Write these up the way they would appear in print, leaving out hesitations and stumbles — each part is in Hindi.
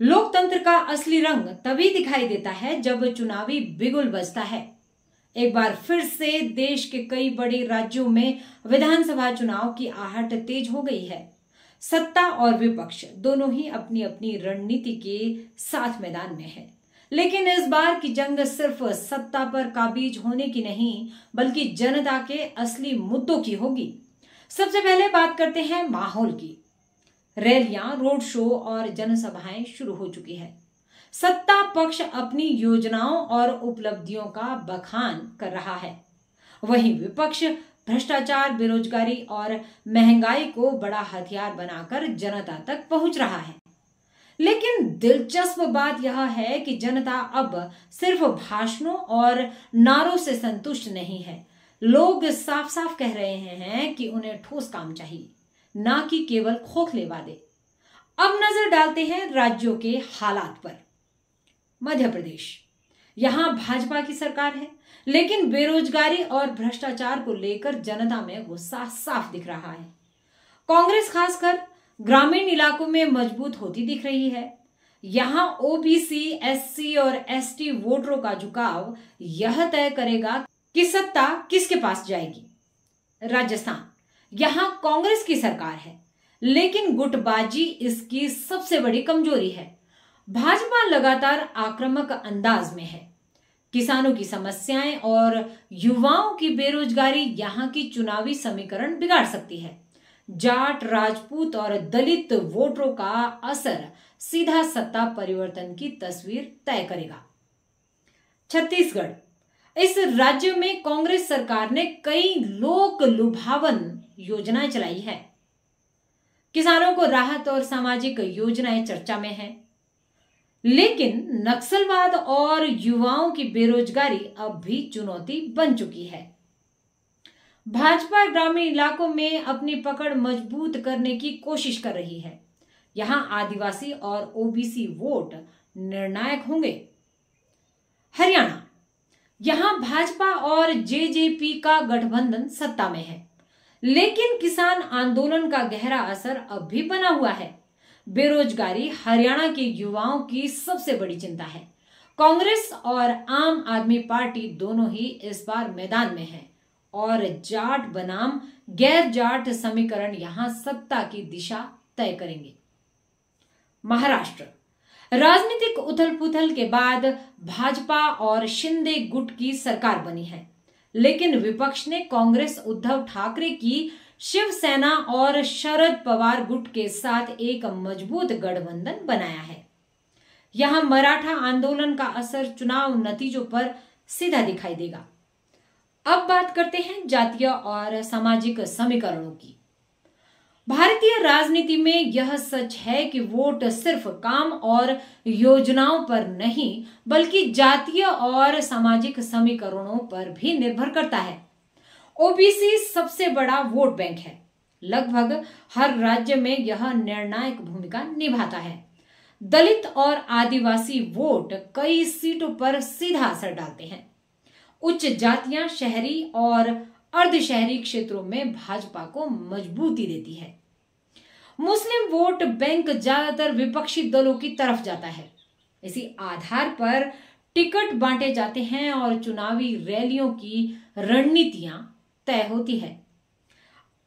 लोकतंत्र का असली रंग तभी दिखाई देता है जब चुनावी बिगुल बजता है। एक बार फिर से देश के कई बड़े राज्यों में विधानसभा चुनाव की आहट तेज हो गई है। सत्ता और विपक्ष दोनों ही अपनी अपनी रणनीति के साथ मैदान में है, लेकिन इस बार की जंग सिर्फ सत्ता पर काबिज होने की नहीं, बल्कि जनता के असली मुद्दों की होगी। सबसे पहले बात करते हैं माहौल की। रैलियां, रोड शो और जनसभाएं शुरू हो चुकी है। सत्ता पक्ष अपनी योजनाओं और उपलब्धियों का बखान कर रहा है, वहीं विपक्ष भ्रष्टाचार, बेरोजगारी और महंगाई को बड़ा हथियार बनाकर जनता तक पहुंच रहा है। लेकिन दिलचस्प बात यह है कि जनता अब सिर्फ भाषणों और नारों से संतुष्ट नहीं है। लोग साफ साफ कह रहे हैं कि उन्हें ठोस काम चाहिए, ना कि केवल खोखले वादे। अब नजर डालते हैं राज्यों के हालात पर। मध्य प्रदेश, यहां भाजपा की सरकार है, लेकिन बेरोजगारी और भ्रष्टाचार को लेकर जनता में गुस्सा साफ दिख रहा है। कांग्रेस खासकर ग्रामीण इलाकों में मजबूत होती दिख रही है। यहां ओबीसी, एससी और एसटी वोटरों का झुकाव यह तय करेगा कि सत्ता किसके पास जाएगी। राजस्थान, यहां कांग्रेस की सरकार है, लेकिन गुटबाजी इसकी सबसे बड़ी कमजोरी है। भाजपा लगातार आक्रामक अंदाज में है। किसानों की समस्याएं और युवाओं की बेरोजगारी यहां की चुनावी समीकरण बिगाड़ सकती है। जाट, राजपूत और दलित वोटरों का असर सीधा सत्ता परिवर्तन की तस्वीर तय करेगा। छत्तीसगढ़, इस राज्य में कांग्रेस सरकार ने कई लोक लुभावन योजनाएं चलाई है। किसानों को राहत और सामाजिक योजनाएं चर्चा में हैं, लेकिन नक्सलवाद और युवाओं की बेरोजगारी अब भी चुनौती बन चुकी है। भाजपा ग्रामीण इलाकों में अपनी पकड़ मजबूत करने की कोशिश कर रही है। यहां आदिवासी और ओबीसी वोट निर्णायक होंगे। हरियाणा, यहां भाजपा और जेजेपी का गठबंधन सत्ता में है, लेकिन किसान आंदोलन का गहरा असर अब भी बना हुआ है। बेरोजगारी हरियाणा के युवाओं की सबसे बड़ी चिंता है। कांग्रेस और आम आदमी पार्टी दोनों ही इस बार मैदान में है, और जाट बनाम गैर जाट समीकरण यहां सत्ता की दिशा तय करेंगे। महाराष्ट्र, राजनीतिक उथल पुथल के बाद भाजपा और शिंदे गुट की सरकार बनी है, लेकिन विपक्ष ने कांग्रेस, उद्धव ठाकरे की शिवसेना और शरद पवार गुट के साथ एक मजबूत गठबंधन बनाया है। यहां मराठा आंदोलन का असर चुनाव नतीजों पर सीधा दिखाई देगा। अब बात करते हैं जातीय और सामाजिक समीकरणों की। भारतीय राजनीति में यह सच है कि वोट सिर्फ काम और योजनाओं पर नहीं, बल्कि जातीय और सामाजिक समीकरणों पर भी निर्भर करता है। ओबीसी सबसे बड़ा वोट बैंक है। लगभग हर राज्य में यह निर्णायक भूमिका निभाता है। दलित और आदिवासी वोट कई सीटों पर सीधा असर डालते हैं। उच्च जातियां शहरी और अर्धशहरी क्षेत्रों में भाजपा को मजबूती देती है। मुस्लिम वोट बैंक ज्यादातर विपक्षी दलों की तरफ जाता है। इसी आधार पर टिकट बांटे जाते हैं और चुनावी रैलियों की रणनीतियां तय होती है।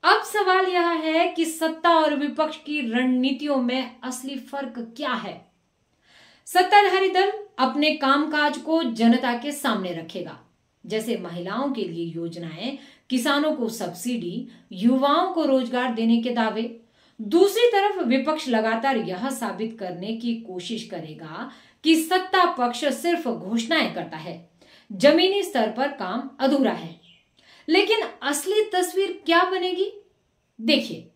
अब सवाल यह है कि सत्ता और विपक्ष की रणनीतियों में असली फर्क क्या है। सत्ताधारी दल अपने कामकाज को जनता के सामने रखेगा, जैसे महिलाओं के लिए योजनाएं, किसानों को सब्सिडी, युवाओं को रोजगार देने के दावे। दूसरी तरफ विपक्ष लगातार यह साबित करने की कोशिश करेगा कि सत्ता पक्ष सिर्फ घोषणाएं करता है, जमीनी स्तर पर काम अधूरा है। लेकिन असली तस्वीर क्या बनेगी? देखिए,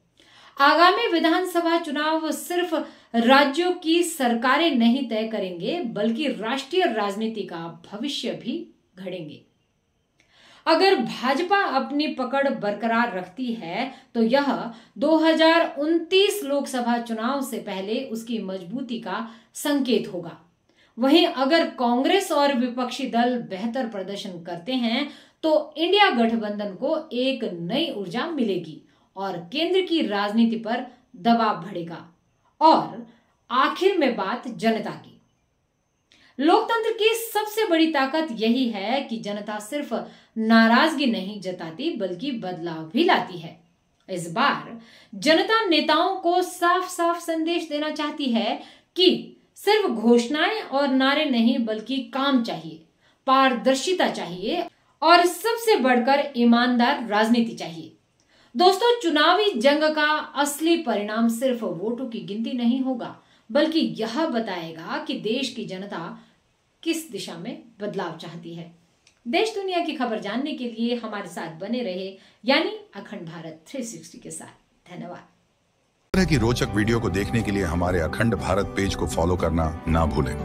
आगामी विधानसभा चुनाव सिर्फ राज्यों की सरकारें नहीं तय करेंगे, बल्कि राष्ट्रीय राजनीति का भविष्य भी घड़ेंगे। अगर भाजपा अपनी पकड़ बरकरार रखती है तो यह 2029 लोकसभा चुनाव से पहले उसकी मजबूती का संकेत होगा। वहीं अगर कांग्रेस और विपक्षी दल बेहतर प्रदर्शन करते हैं तो इंडिया गठबंधन को एक नई ऊर्जा मिलेगी और केंद्र की राजनीति पर दबाव बढ़ेगा। और आखिर में बात जनता की। लोकतंत्र की सबसे बड़ी ताकत यही है कि जनता सिर्फ नाराजगी नहीं जताती बल्कि बदलाव भी लाती है। इस बार जनता नेताओं को साफ साफ संदेश देना चाहती है कि सिर्फ घोषणाएं और नारे नहीं बल्कि काम चाहिए, पारदर्शिता चाहिए और सबसे बढ़कर ईमानदार राजनीति चाहिए। दोस्तों, चुनावी जंग का असली परिणाम सिर्फ वोटों की गिनती नहीं होगा बल्कि यह बताएगा कि देश की जनता किस दिशा में बदलाव चाहती है। देश दुनिया की खबर जानने के लिए हमारे साथ बने रहे, यानी अखंड भारत 360 के साथ। धन्यवाद। इस तरह की रोचक वीडियो को देखने के लिए हमारे अखंड भारत पेज को फॉलो करना ना भूलें।